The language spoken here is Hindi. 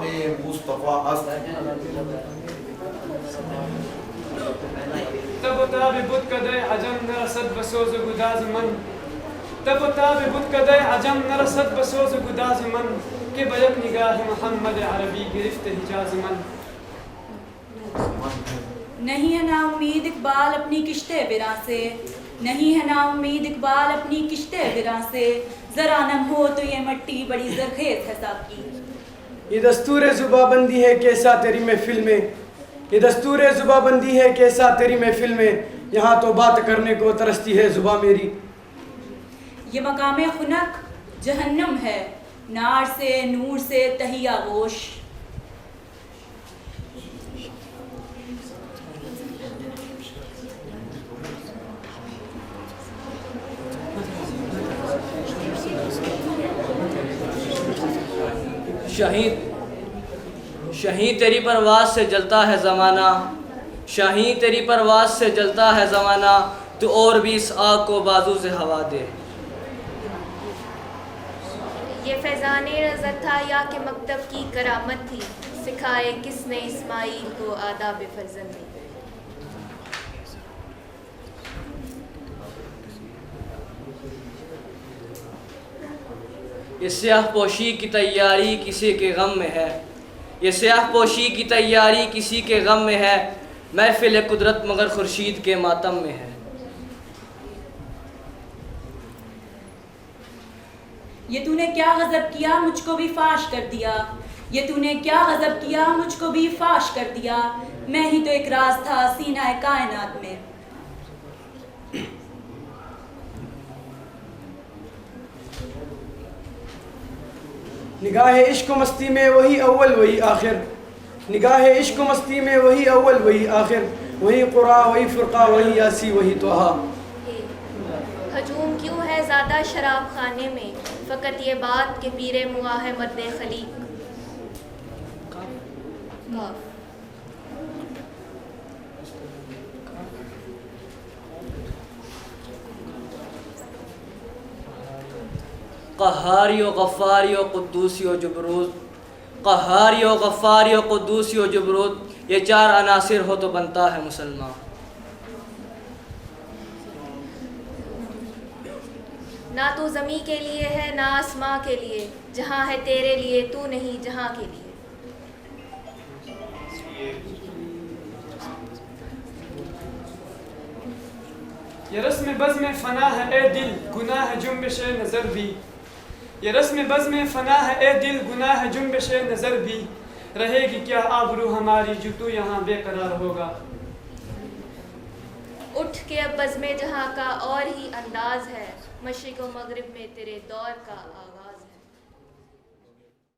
मकाम मुस्तफ़ा अस्त। तब ताब बुत कदे अजम नरसद बसोज गुदाज मन, तब ताब बुत कदे अजम नरसद बसोज गुदाज मन, के बयक निगाह मोहम्मद अरबी गिरफ्त हिजाज मन। नहीं है ना उम्मीद इकबाल अपनी किश्ते बिरा से, नहीं है ना उम्मीद इकबाल अपनी किश्ते बिरा से, जरा नम हो तो ये मट्टी बड़ी जरखेज है साकी। ये दस्तूर जुबाबंदी है कैसा तेरी महफिल में, ये दस्तूर जुबाबंदी है कैसा तेरी महफिल में, यहाँ तो बात करने को तरसती है जुबा मेरी। ये मकाम खुनक जहन्नम है, नार से नूर से तहिया गोश। शहीद शहीद तेरी परवाज़ से जलता है ज़माना, शहीद तेरी परवाज़ से जलता है ज़माना, तो और भी इस आग को बाजू से हवा दे। ये फैज़ाने नज़र था या कि मकतब की करामत थी, सिखाए किसने इस्माइल को आदाब फर्जंदी। ये स्याह पोशी की तैयारी किसी के गम में है, ये स्याह पोशी की तैयारी किसी के गम में है, महफिल कुदरत मगर खुर्शीद के मातम में है। ये तूने क्या गज़ब किया मुझको भी फाश कर दिया, ये तूने क्या गज़ब किया मुझको भी फाश कर दिया, मैं ही तो एक राज था सीना कायनात में। निगाह इश्क मस्ती में वही अव्वल वही आखिर, निगाह इश्क मस्ती में वही अव्वल वही आखिर, वही कुरा वही फुरका वही यासी वही तोहा। हजूम क्यों है ज़्यादा शराब खाने में, फ़कत ये बात के पीरे मुआ है मर्द खलीक। क़हारियो ग़फ़ारियो क़ुद्दूसियो जबरूत, क़हारियो ग़फ़ारियो क़ुद्दूसियो जबरूत, ये चार अनासिर हो तो बनता है मुसलमान। ना तू ज़मी के लिए है ना आसमां के लिए, जहाँ है तेरे लिए तू नहीं जहाँ के लिए। ये रस्म बज़ में फ़ना है ए दिल गुनाह है जुम्बिश नज़र भी, ये रस्म बज़ में फ़ना है ए दिल गुनाह है जुम्बिश नज़र भी, रहेगी क्या आबरू हमारी जो तू यहाँ बेकरार होगा। उठ के अब बज़्म जहाँ का और ही अंदाज़ है, मशरिक़ व मग़रिब में तेरे दौर का आगाज़ है।